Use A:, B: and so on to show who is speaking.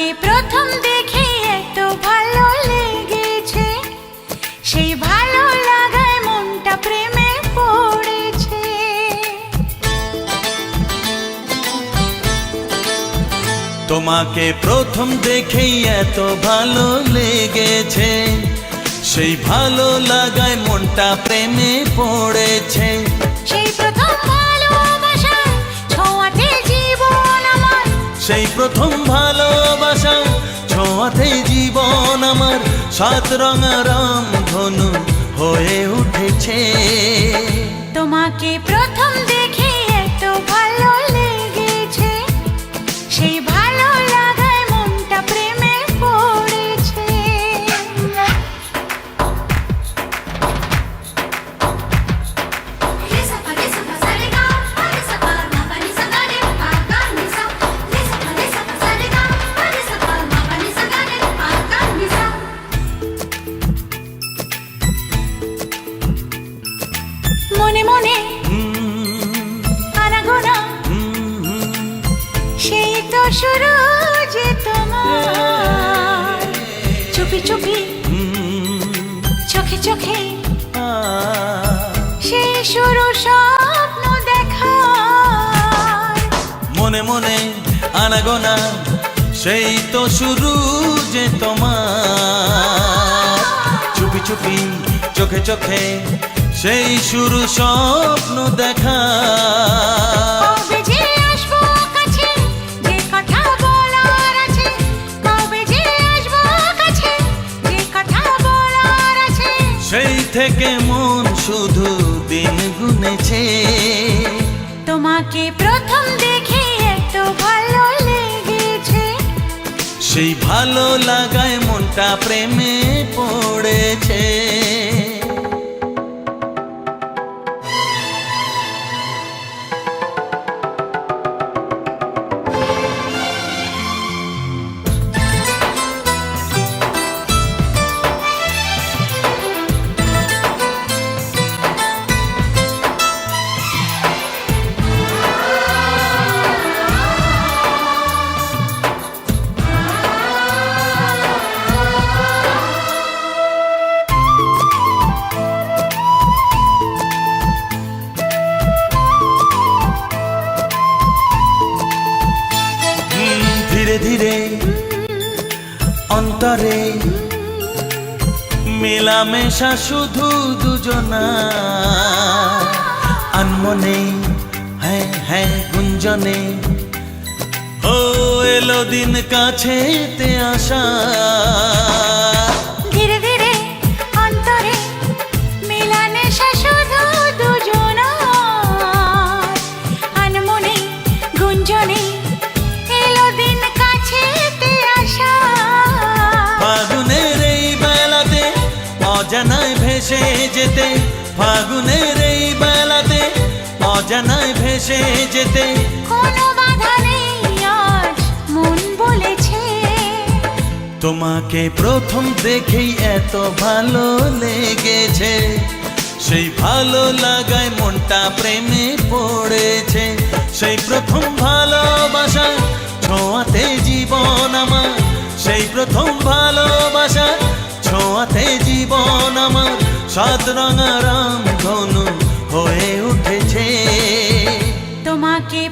A: তোমাকে প্রথম দেখে এত ভালো লেগেছে, সেই ভালো লাগায় মনটা প্রেমে পড়েছে।
B: তোমাকে প্রথম দেখেই এত ভালো লেগেছে, সেই ভালো লাগায় মনটা প্রেমে পড়েছে।
A: সেই প্রথম ভালোবাসায় ছোঁয়াতে জীবন আমার,
B: সেই প্রথম ভালোবাসা ছোঁয়াতে জীবন আমার, সাত রঙা রাম ধনু হয়ে উঠেছে।
A: তোমাকে প্রথম দেখে এত ভালো লেগেছে, সেই ভালো লাগায় মনটা প্রেমে পড়েছে। মনে মনে আনাগোনা, সেই তো শুরু যে তোমার, চুপি চুপি চোখে চোখে, সেই শুরু স্বপ্ন দেখার।
B: মনে মনে আনাগোনা, সেই তো শুরু যে তোমার, চুপি চুপি চোখে চোখে, সেই শুরু স্বপ্ন দেখা।
A: কবে যে আসবো কাছে, যে কথা বলার আছে, কবে যে আসবো কাছে, যে কথা বলার আছে।
B: সেই থেকে মন শুধু দিন গুনেছে।
A: তোমাকে প্রথম দেখে এত ভালো লেগেছে,
B: সেই ভালো লাগায় মনটা প্রেমে পড়েছে। ধীরে ধীরে অন্তরে মেলামেশা শুধু দুজনা, আনমনে হ্যাঁ হ্যাঁ গুঞ্জনে, ও এলো দিন কাছেতে আসা।
A: ধীরে ধীরে অন্তরে মেলামেশা শুধু দুজনার, আনমনে গুঞ্জনে, এলো দিন কাছেতে আসা।
B: ফাগুনের এই বেলাতে অজানায় ভেসে যেতে, ফাগুনের এই বেলাতে অজানায় ভেসে যেতে,
A: কোনো বাধা নেই আজ মন বলেছে।
B: তোমাকে প্রথম দেখেই এত ভালো লেগেছে, সেই ভালো লাগায় মনটা প্রেমে পড়েছে। সেই প্রথম ভালোবাসা ছোঁয়াতে জীবন আমার, সেই প্রথম ভালোবাসা ছোঁয়াতে জীবন আমার, সাত রঙা রাম ধনু হয়ে উঠেছে।
A: তোমাকে